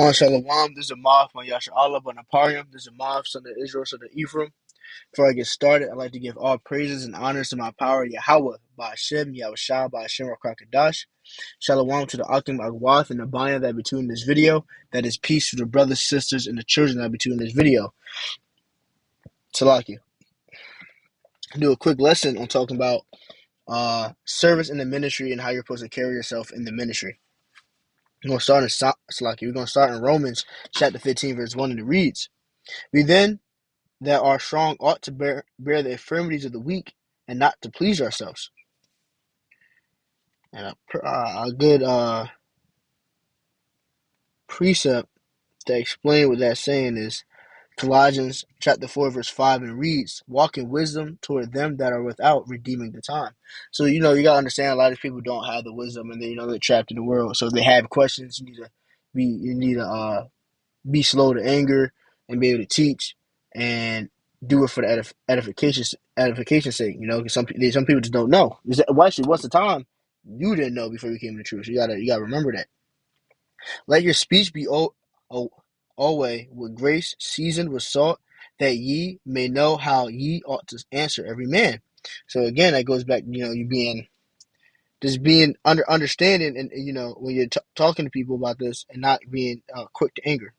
Shalom, this is Amav from Yasha Allah Banaparium. This is Amav, son of Israel, son of Ephraim. Before I get started, I'd like to give all praises and honors to my power, Yahweh, by Hashem, Yahushua, by Hashem, Rakakadash. Shalom to the Akim Agwath and the Baya that be between this video. That is peace to the brothers, sisters, and the children that be between this video. Salaki. Do a quick lesson on talking about service in the ministry and how you're supposed to carry yourself in the ministry. We're going to start in Salaki. We're going to start in Romans chapter 15, verse 1, and it reads, "We then that are strong ought to bear the infirmities of the weak and not to please ourselves." And a good precept to explain what that's saying is Colossians chapter 4, verse 5, and reads, "Walk in wisdom toward them that are without, redeeming the time." So, you got to understand a lot of people don't have the wisdom and they're trapped in the world. So if they have questions, you need to be slow to anger and be able to teach and do it for the edification's sake, because some people just don't know. Actually, what's the time you didn't know before you came to truth? So you gotta remember that. Let your speech be always with grace, seasoned with salt, that ye may know how ye ought to answer every man. So again, that goes back, you being understanding, and when you're talking to people about this, and not being quick to anger.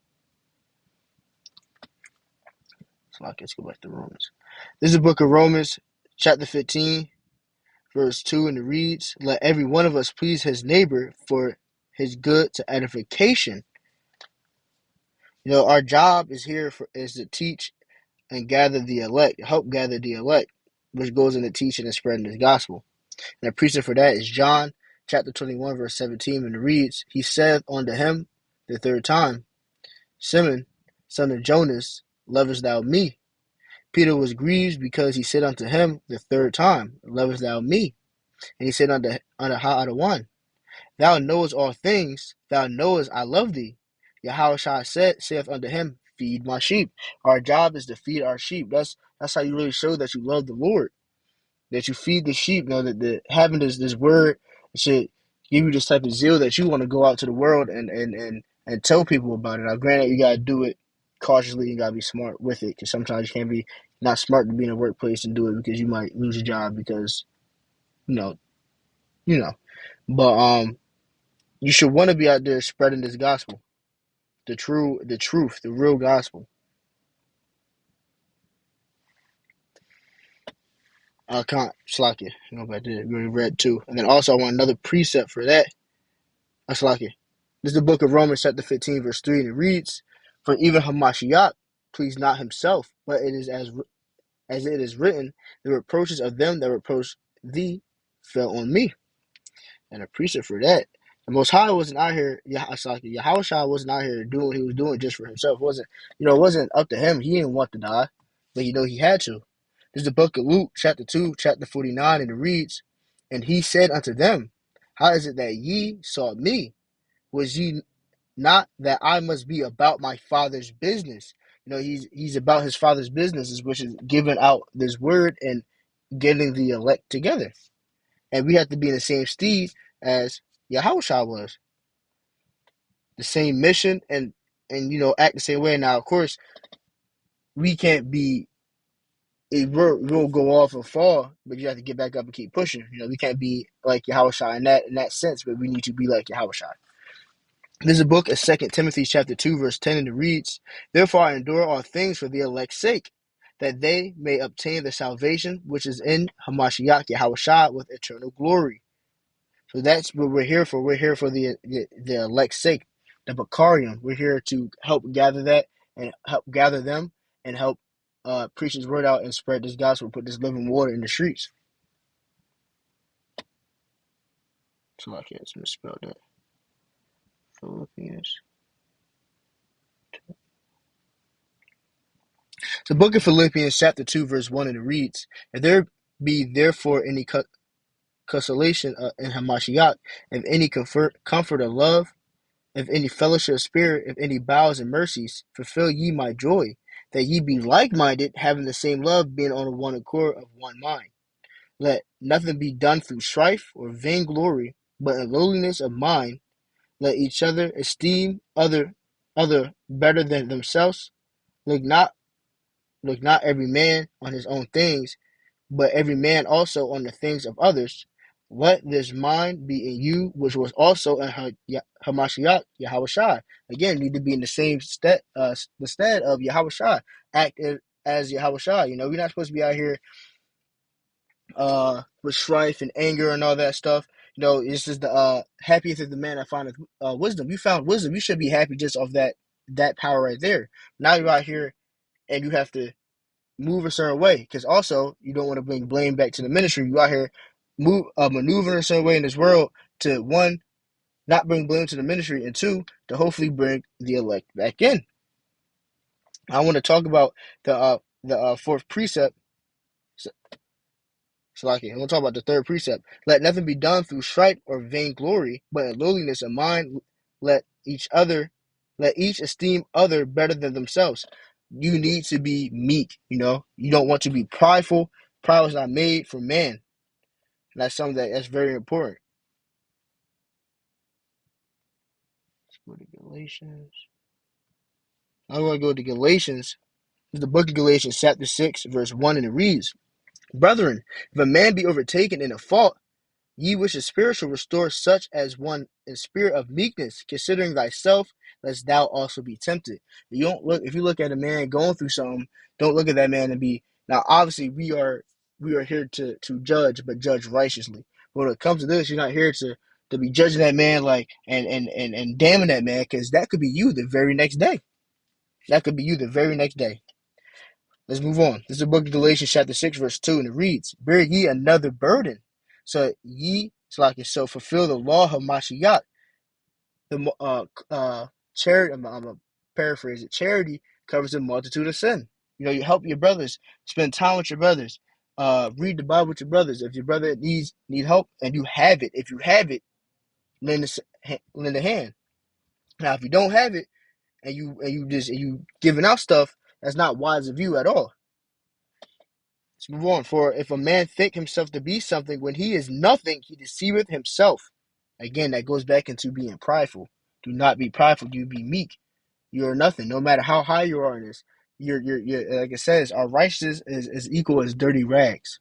So let's go back to Romans. This is the book of Romans, chapter 15, verse 2, and it reads, "Let every one of us please his neighbor for his good to edification." Our job is is to teach and gather the elect, help gather the elect, which goes into teaching and spreading this gospel. And the precept for that is John chapter 21, verse 17, and it reads, "He said unto him the third time, Simon, son of Jonas, lovest thou me? Peter was grieved because he said unto him the third time, Lovest thou me? And he said unto one, Thou knowest all things, thou knowest I love thee. Yahushua saith unto him, Feed my sheep." Our job is to feed our sheep. That's how you really show that you love the Lord, that you feed the sheep. That having this word should give you this type of zeal that you want to go out to the world and tell people about it. Now, granted, you gotta do it cautiously. You gotta be smart with it, because sometimes you can't be not smart to be in a workplace and do it, because you might lose your job because you know you know. But you should want to be out there spreading this gospel, the truth, the real gospel. I can't slack it. But I did really read too, and then also I want another precept for that. I slack it. This is the book of Romans, chapter 15, verse 3, and it reads, "For even Hamashiach pleased not himself, but it is as it is written, the reproaches of them that reproach thee fell on me." And a precept for that. The Most High wasn't out here, Yahushua wasn't out here doing what he was doing just for himself. It wasn't up to him. He didn't want to die, but he had to. This is the book of Luke, chapter 2, chapter 49, and it reads, "And he said unto them, How is it that ye sought me? Was ye not that I must be about my father's business?" He's about his father's business, which is giving out this word and getting the elect together. And we have to be in the same steed as Yahushua was. The same mission and act the same way. Now, of course, we can't be we'll go off and fall, but you have to get back up and keep pushing. We can't be like Yahushua in that sense, but we need to be like Yahushua. There's a book of 2 Timothy chapter 2, verse 10, and it reads, "Therefore I endure all things for the elect's sake, that they may obtain the salvation which is in Hamashiach Yahushua with eternal glory." So that's what we're here for. We're here for the elect's sake, the Bakarium. We're here to help gather that and help gather them and help preach his word out and spread this gospel, put this living water in the streets. So I can't misspell that. Philippians. The book of Philippians chapter 2, verse 1, and it reads, "If there be therefore any consolation in Hamashiach, if any comfort of love, if any fellowship of spirit, if any bowels and mercies, fulfill ye my joy, that ye be like-minded, having the same love, being on one accord of one mind. Let nothing be done through strife or vainglory, but in lowliness of mind, let each other esteem other other better than themselves. Look not look not every man on his own things, but every man also on the things of others. Let this mind be in you, which was also in Hamashiach, Yahushua. Again, need to be in the same the stead of Yahushua. Act as Yahushua. You know, we're not supposed to be out here with strife and anger and all that stuff. You know, this is the happiest is the man that findeth wisdom. You found wisdom. You should be happy just off that power right there. Now you're out here and you have to move a certain way because also you don't want to bring blame back to the ministry. You out here maneuvering a certain way in this world to one, not bring blame to the ministry, and two, to hopefully bring the elect back in. I want to talk about the fourth precept. So like I'm gonna talk about the third precept. Let nothing be done through strife or vainglory, but in lowliness of mind let each other let each esteem other better than themselves. You need to be meek, you know. You don't want to be prideful. Pride was not made for man. And that's something that's very important. Let's go to Galatians. I'm gonna go to Galatians. The book of Galatians, chapter 6, verse 1, and it reads, Brethren, if a man be overtaken in a fault, ye which is spiritual, restore such as one in spirit of meekness, considering thyself, lest thou also be tempted. You don't look if you look at a man going through something, don't look at that man and be now obviously we are here to judge, but judge righteously. But when it comes to this, you're not here to be judging that man like and damning that man, because that could be you the very next day. That could be you the very next day. Let's move on. This is the book of Galatians, chapter 6, verse 2, and it reads, Bear ye another burden, so fulfill the law of Mashiach. The charity, I'm gonna paraphrase it. Charity covers a multitude of sin. You know, you help your brothers, spend time with your brothers, read the Bible with your brothers. If your brother need help and you have it, if you have it, lend a hand. Now, if you don't have it and you giving out stuff, that's not wise of you at all. Let's move on. For if a man think himself to be something when he is nothing, he deceiveth himself. Again, that goes back into being prideful. Do not be prideful. You be meek. You are nothing. No matter how high you are in this, you're like it says, our righteousness is equal as dirty rags.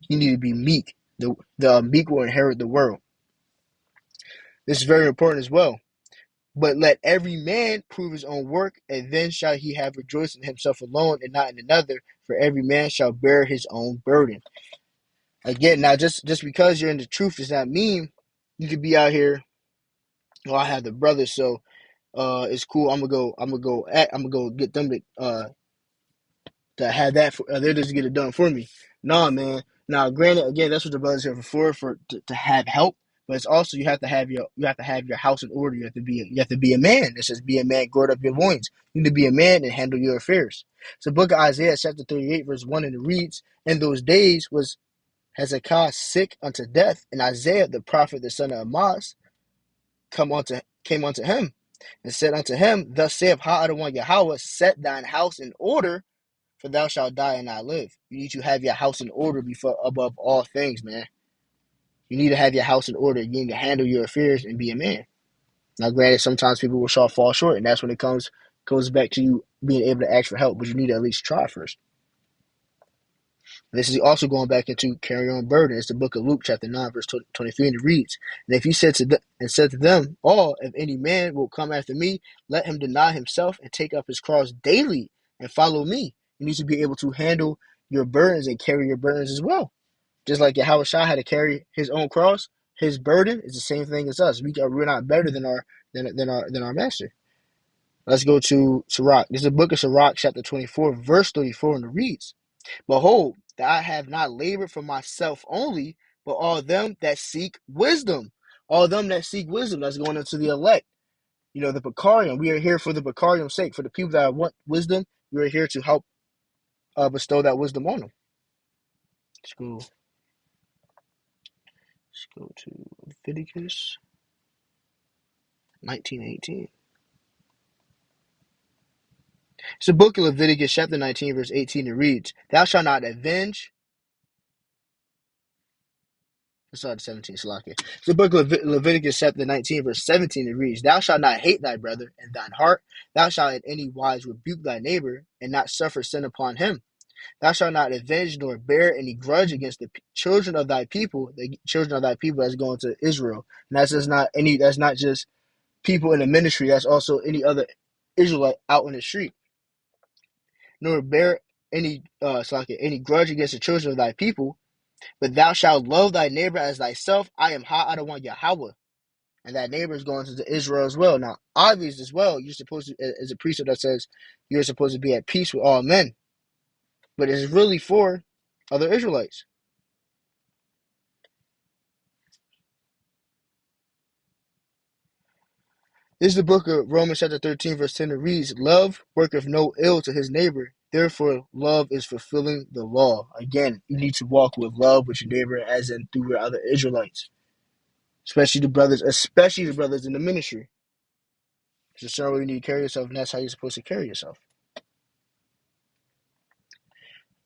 You need to be meek. The meek will inherit the world. This is very important as well. But let every man prove his own work, and then shall he have rejoiced in himself alone and not in another. For every man shall bear his own burden. Again, now just because you're in the truth does not mean you could be out here. Oh, I have the brothers, so it's cool. I'm gonna go get them to have that. They're just get it done for me. Nah, man. Now, granted, again, that's what the brothers are for to have help. But it's also you have to have your house in order. You have to be a man. It says be a man, gird up your loins. You need to be a man and handle your affairs. So, book of Isaiah, chapter 38, verse 1, and it reads, In those days was Hezekiah sick unto death, and Isaiah the prophet, the son of Amoz, came unto him, and said unto him, Thus saith Ha-Adonai Yahweh, set thine house in order, for thou shalt die and not live. You need to have your house in order before above all things, man. You need to have your house in order. You need to handle your affairs and be a man. Now, granted, sometimes people will fall short, and that's when it goes back to you being able to ask for help, but you need to at least try first. This is also going back into carry your own burden. It's the book of Luke, chapter 9, verse 23, and it reads, And if he said to them all, If any man will come after me, let him deny himself and take up his cross daily and follow me. You need to be able to handle your burdens and carry your burdens as well. Just like Yahweh Shai had to carry his own cross, his burden is the same thing as us. We're not better than our master. Let's go to Sirach. This is the book of Sirach, chapter 24, verse 34, and it reads, Behold, that I have not labored for myself only, but all them that seek wisdom. All them that seek wisdom, that's going into the elect. You know, the Bacarium. We are here for the Bacarium's sake. For the people that want wisdom, we are here to help bestow that wisdom on them. Let's go to Leviticus 19:18. It's the book of Leviticus, chapter 19, verse 18. It reads, Thou shalt not avenge. Sorry, 17, Salakia. The book of Leviticus, chapter 19, verse 17, it reads, Thou shalt not hate thy brother in thine heart. Thou shalt in any wise rebuke thy neighbor, and not suffer sin upon him. Thou shalt not avenge nor bear any grudge against the children of thy people, the children of thy people that's going to Israel. And that's not just people in the ministry, that's also any other Israelite out in the street. Nor bear any grudge against the children of thy people, but thou shalt love thy neighbor as thyself. I am Ha-Adawan Yahweh. And that neighbor is going to Israel as well. Now, obvious as well, you're supposed to, as a precept that says you're supposed to be at peace with all men. But it's really for other Israelites. This is the book of Romans chapter 13, verse 10. It reads, Love worketh no ill to his neighbor. Therefore, love is fulfilling the law. Again, you need to walk with love with your neighbor as in through your other Israelites. Especially the brothers in the ministry. It's a certain way you need to carry yourself, and that's how you're supposed to carry yourself.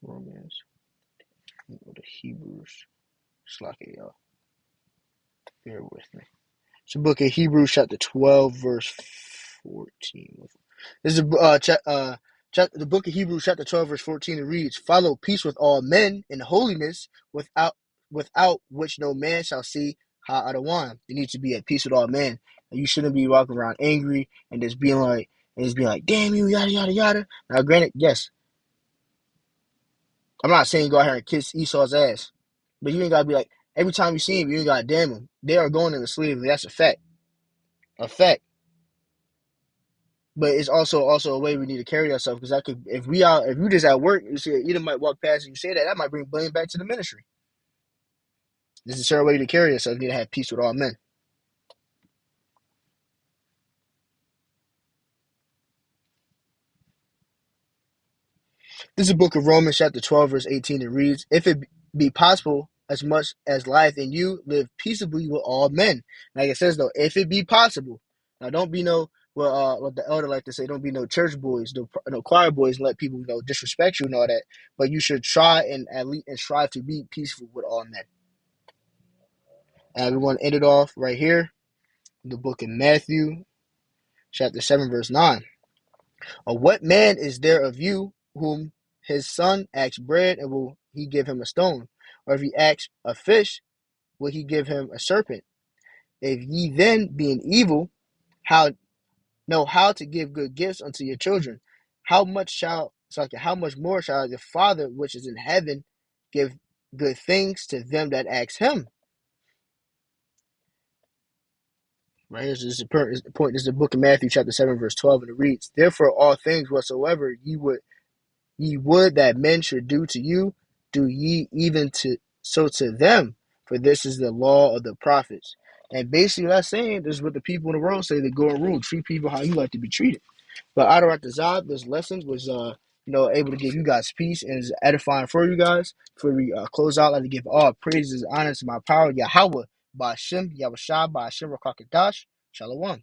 Romans. Go to Hebrews. Slack it, y'all. Bear with me. It's the book of Hebrews, chapter 12, verse 14. This is the book of Hebrews, chapter 12, verse 14. It reads, Follow peace with all men and holiness, without which no man shall see Ha-Adawan. You need to be at peace with all men. And you shouldn't be walking around angry and just being like, damn you, yada, yada, yada. Now, granted, yes, I'm not saying go out here and kiss Esau's ass, but you ain't got to be like, every time you see him, you ain't got to damn him. They are going into slavery. That's a fact. A fact. But it's also a way we need to carry ourselves, because if you just at work, you see either might walk past and you say that might bring blame back to the ministry. This is a certain way to carry yourself. You need to have peace with all men. This is the book of Romans, chapter 12, verse 18. It reads, If it be possible, as much as lieth in you, live peaceably with all men. Like it says, though, if it be possible. Now, don't be what the elder like to say, don't be no church boys, no choir boys, and let people disrespect you and all that. But you should try and at least and strive to be peaceful with all men. And we're going to end it off right here, the book of Matthew, chapter 7, verse 9. Or what man is there of you whom his son asks bread, and will he give him a stone? Or if he asks a fish, will he give him a serpent? If ye then, being evil, know how to give good gifts unto your children, how much more shall your Father which is in heaven give good things to them that ask him? Right, this is the point. This is the book of Matthew, chapter 7, verse 12, and it reads, Therefore all things whatsoever ye would that men should do to you, do ye even to them, for this is the law of the prophets. And basically that's saying, this is what the people in the world say, the golden rule, treat people how you like to be treated. But Adorat Zab, this lesson was able to give you guys peace and is edifying for you guys. Before we close out, I'd like to give all praises and honor to my power, Yahweh, Ba'ashem, Yahweh Shah, Ba'ashem Rakakadash, Shalom.